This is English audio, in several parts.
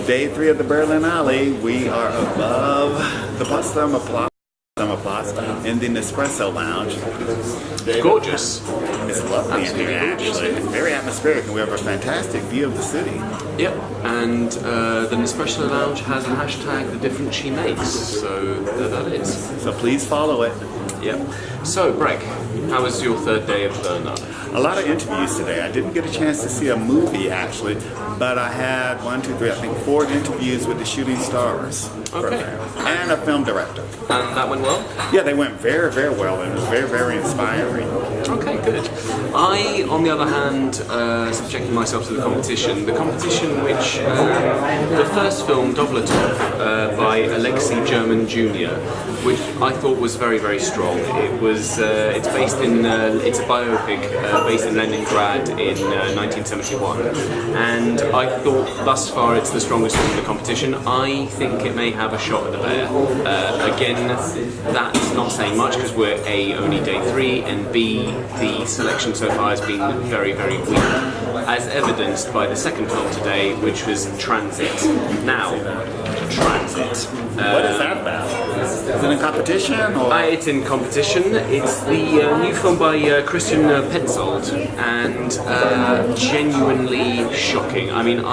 Day 3 of the Berlinale. We are above the Potsdamer Platz in the Nespresso Lounge. It's gorgeous. It's lovely in here, actually. It's very atmospheric, and we have a fantastic view of the city. Yep, and the Nespresso Lounge has a hashtag, the difference she makes, so there that is. So please follow it. Yep. So, Greg, how was your third day of Berlinale? A lot of interviews today. I didn't get a chance to see a movie, actually, but I had 4 interviews with the shooting stars. Okay. And a film director. And that went well? Yeah, they went very, very well. It was very, very inspiring. Okay, good. I, on the other hand, subjected myself to the competition which, the first film, Dovlatov, by Alexei German Jr., which I thought was very, very strong. It was, it's based in, it's a biopic based in Leningrad in 1971, and I thought thus far it's the strongest film in the competition. I think it may have a shot at the bear. Again, that's not saying much because we're A, only day 3, and B, the selection so far has been very, very weak, as evidenced by the second film today, which was Transit. Now, Transit. What is that about? Is it in competition? Or? It's in competition. It's the new film by Christian Petzold, and genuinely shocking. I mean,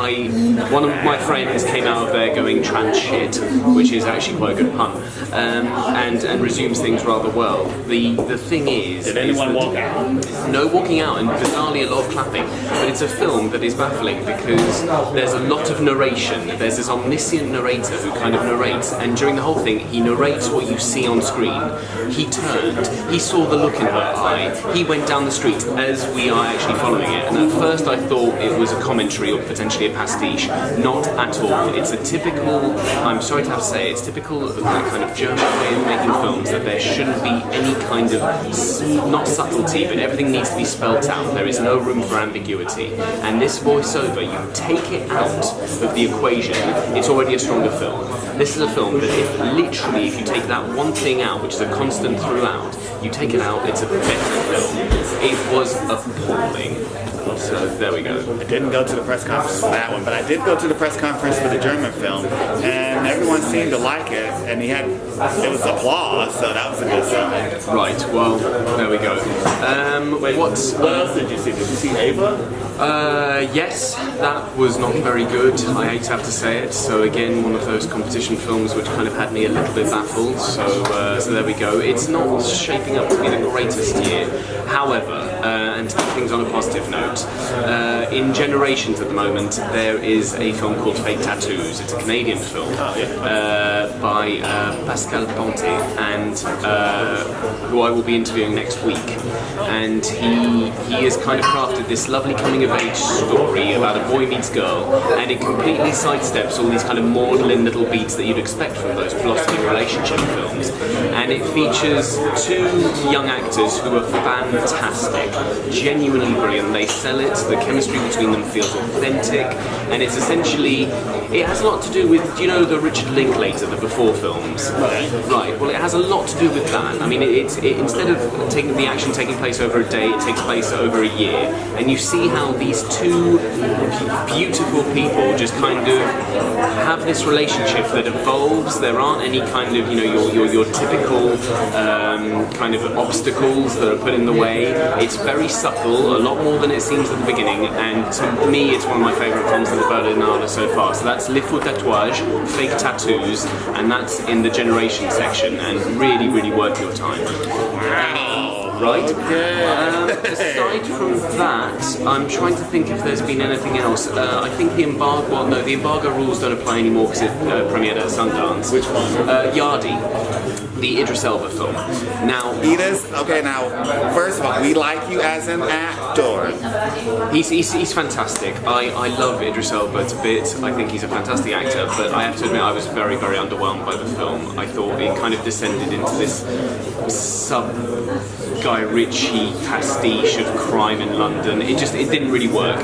one of my friends came out of there going trans shit, which is actually quite a good pun, and resumes things rather well. The thing is... Did anyone walk out? No walking out, and bizarrely a lot of clapping. But it's a film that is baffling because there's a lot of narration. There's this omniscient narrator who kind of narrates, and during the whole thing, he narrates what you see on screen. He turned, he saw the look in her eye, he went down the street as we are actually following it, and at first I thought it was a commentary or potentially a pastiche. Not at all. It's a typical, I'm sorry to have to say, it's typical of that kind of German way of making films, that there shouldn't be any kind of, not subtlety, but everything needs to be spelt out. There is no room for ambiguity. And this voiceover, you take it out of the equation, it's already a stronger film. This is a film that if you take that one thing out, which is a constant throughout, you take it out, it's a better film. It was appalling. So there we go. I didn't go to the press conference for that one, but I did go to the press conference for the German film, and everyone seemed to like it, and it was applause, so that was a good sign. Right, well, there we go. What else did you see? Did you see Ava? Yes, that was not very good. I hate to have to say it. So again, one of those competition films which kind of had me a little bit baffled. So there we go. It's not shaping up to be the greatest year. However, and to keep things on a positive note, in Generations at the moment there is a film called Fake Tattoos. It's a Canadian film by Pascal Ponte, and who I will be interviewing next week. And he has kind of crafted this lovely coming-of-age story about a boy meets girl, and it completely sidesteps all these kind of maudlin little beats that you'd expect from those blossoming relationship films. And it features 2 young actors who are fantastic, genuinely brilliant. They sell it, the chemistry between them feels authentic, and it's essentially, it has a lot to do with, do you know the Richard Linklater, the Before films? Right, well it has a lot to do with that. I mean, instead of taking the action taking place over a day, it takes place over a year, and you see how these 2 beautiful people just kind of have this relationship that evolves. There aren't any kind of, your typical kind of obstacles that are put in the way. It's very subtle, a lot more than it seems at the beginning, and to me it's one of my favourite films of the Berlinale so far. So that's Les Faux Tatouages, Fake Tattoos, and that's in the Generation section, and really, really worth your time. Wow. Right? Okay. Aside from that, I'm trying to think if there's been anything else. I think the embargo rules don't apply anymore because it premiered at Sundance. Which one? Yardi, the Idris Elba film. Now, first of all, we like you as an actor. He's fantastic. I love Idris Elba a bit. I think he's a fantastic actor, but I have to admit I was very, very underwhelmed by the film. I thought it kind of descended into this Guy Ritchie pastiche of crime in London. It didn't really work.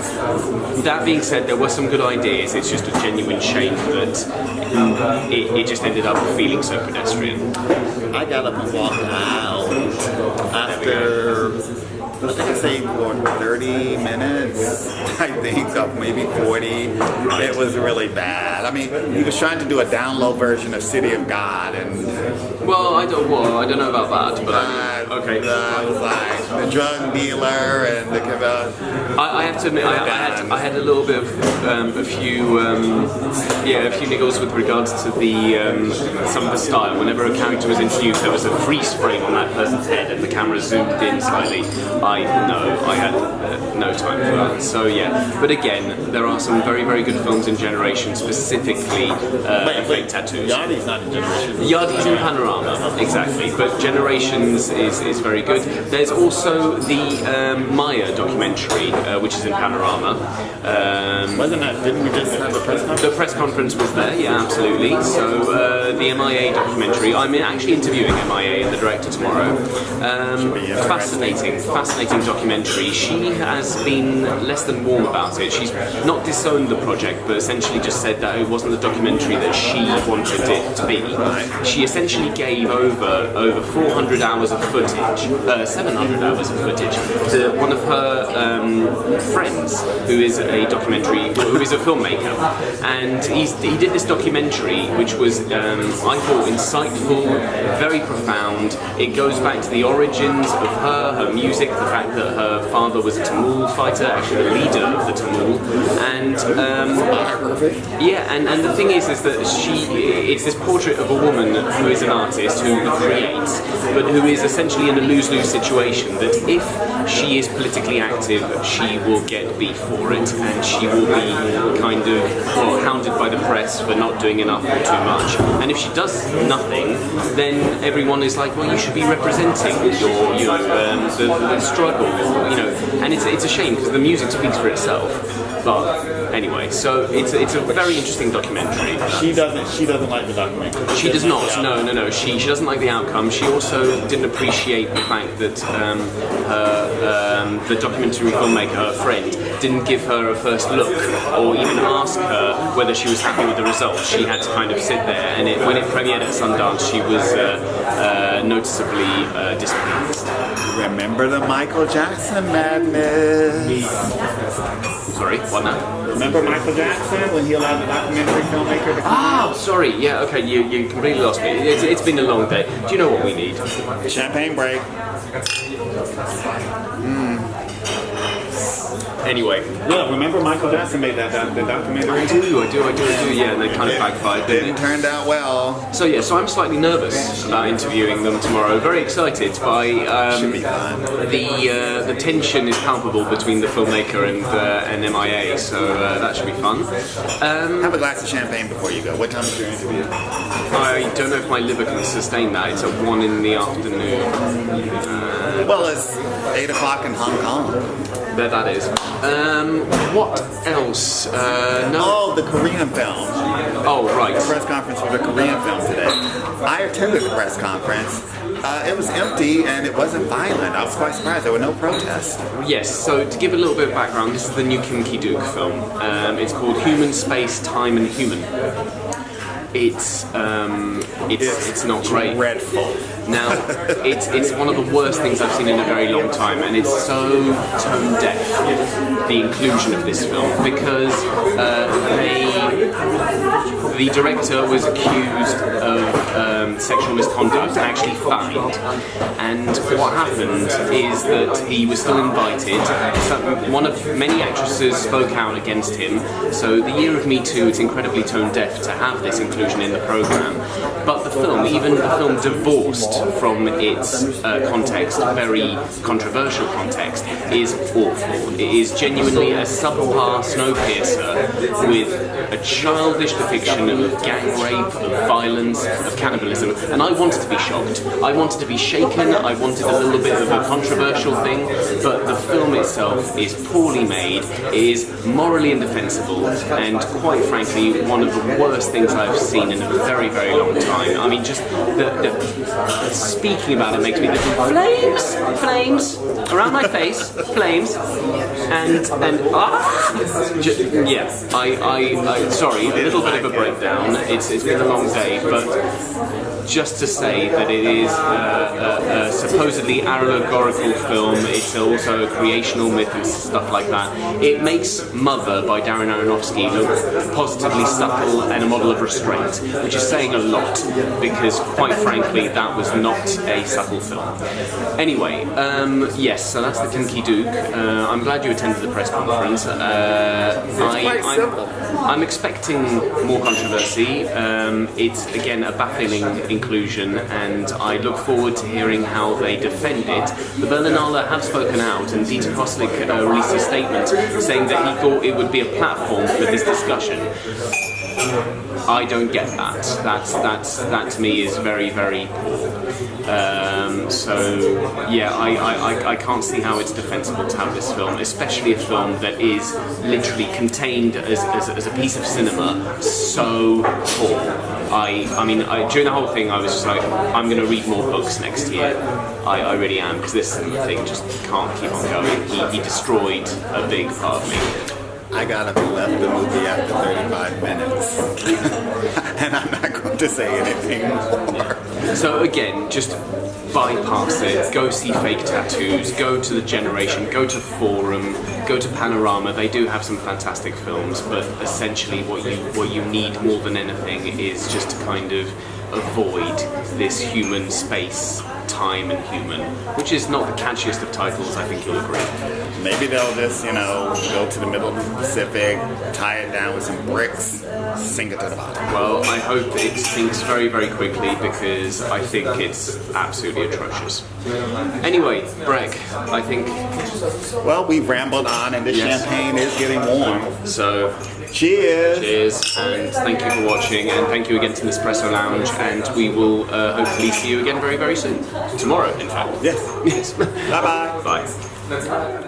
That being said, there were some good ideas. It's just a genuine shame that it just ended up feeling so pedestrian. I got up and walked out after I think I stayed for 30 minutes, I think, of maybe 40. It was really bad. I mean, he was trying to do a down-low version of City of God, and Well, I don't know about that, but okay. it was like the drug dealer and the I have to admit, I had a little bit of a few niggles with regards to the some of the style. Whenever a character was introduced, there was a freeze frame on that person's head, and the camera zoomed in slightly. I had no time for that. So yeah, but again, there are some very, very good films in Generation, specifically fake tattoos. Yardi's not in Generation. Yardi's in Panorama, exactly, but Generations is very good. There's also the Maya documentary, which is in Panorama. Wasn't that? Didn't we just have a press conference? The press conference was there, yeah, absolutely. So the MIA documentary, I'm actually interviewing MIA and the director tomorrow. Fascinating documentary. She has been less than warm about it. She's not disowned the project, but essentially just said that it wasn't the documentary that she wanted it to be. She essentially gave over 400 hours of footage, 700 hours of footage, to one of her friends, who is a filmmaker, and he did this documentary, which was I thought insightful, very profound. It goes back to the origins of her music, the fact that her father was a Tamil fighter, actually the leader of the Tamil, and and the thing is that it's this portrait of a woman who is an artist who creates, but who is essentially in a lose-lose situation, that if she is politically active, she will get beef for it, and she will be kind of hounded by the press for not doing enough or too much. And if she does nothing, then everyone is like, well, you should be representing the struggle, and it's a shame because the music speaks for itself. But anyway, so it's a very interesting documentary. She doesn't like the documentary. She does not. No. She doesn't like the outcome. She also didn't appreciate the fact that the documentary filmmaker, her friend, didn't give her a first look or even ask her whether she was happy with the results. She had to kind of sit there, and when it premiered at Sundance, she was noticeably displeased. Remember the Michael Jackson madness? Sorry, what now? Remember Michael Jackson when he allowed the documentary filmmaker to come? Oh, sorry. Yeah, okay. You completely lost me. It's been a long day. Do you know what we need? Champagne break. Anyway. Yeah, remember Michael Jackson made the documentary? I do. Yeah, and they kind of backfired. It turned out well. So I'm slightly nervous about interviewing them tomorrow. Very excited by Should be fun. the tension is palpable between the filmmaker and MIA. So that should be fun. Have a glass of champagne before you go. What time is your interview? I don't know if my liver can sustain that. It's at 1 in the afternoon. Well, it's 8 o'clock in Hong Kong. There that is. What else? No. Oh, the Korean film. Oh, right. The press conference for the Korean film today. I attended the press conference. It was empty and it wasn't violent. I was quite surprised. There were no protests. Yes, so to give a little bit of background, this is the new Kim Ki-duk film. It's called Human, Space, Time and Human. It's not great. Dreadful. Now, it's one of the worst things I've seen in a very long time, and it's so tone deaf, the inclusion of this film, because the director was accused of sexual misconduct and actually fined. And what happened is that he was still invited. One of many actresses spoke out against him. So the year of Me Too, it's incredibly tone deaf to have this inclusion in the program. But the film, even the film divorced from its context, very controversial context, is awful. It is genuinely a subpar Snowpiercer with a childish depiction of gang rape, of violence, of cannibalism, and I wanted to be shocked. I wanted to be shaken. I wanted a little bit of a controversial thing, but the film itself is poorly made, is morally indefensible, and quite frankly, one of the worst things I've seen in a very, very long time. I mean, just the speaking about it makes me flames around my face, flames. Sorry, a little bit of a breakdown. It's been a long day, but just to say that it is a supposedly allegorical film. It's also a creational myth and stuff like that. It makes Mother by Darren Aronofsky look positively subtle and a model of restraint, which is saying a lot because, quite frankly, that was not a subtle film. Anyway, yes, so that's the Kinky Duke. I'm glad you attended the press conference. I'm expecting more controversy. It's again a baffling inclusion, and I look forward to hearing how they defend it. The Berlinale have spoken out, and Dieter Kostlik released a statement saying that he thought it would be a platform for this discussion. I don't get that. That to me is very, very poor. I can't see how it's defensible to have this film, especially a film that is literally contained as a piece of cinema so poor. During the whole thing, I was just like, I'm going to read more books next year. I really am, because this thing just can't keep on going. He destroyed a big part of me. I got up and left the movie after 35 minutes. And I'm not going to say anything more. So again, just bypass it, go see Fake Tattoos, go to The Generation, go to Forum, go to Panorama. They do have some fantastic films, but essentially what you need more than anything is just to kind of avoid this human space, time and human, which is not the catchiest of titles, I think you'll agree. Maybe they'll just, go to the middle of the Pacific, tie it down with some bricks, sink it to the bottom. Well, I hope it sinks very, very quickly, because I think it's absolutely atrocious. Anyway, Breck, I think... Well, we've rambled on, and the champagne is getting warm. So... Cheers! Cheers, and thank you for watching, and thank you again to Nespresso Lounge, and we will hopefully see you again very, very soon. Tomorrow, in fact. Yes. Yes. Bye-bye. Bye.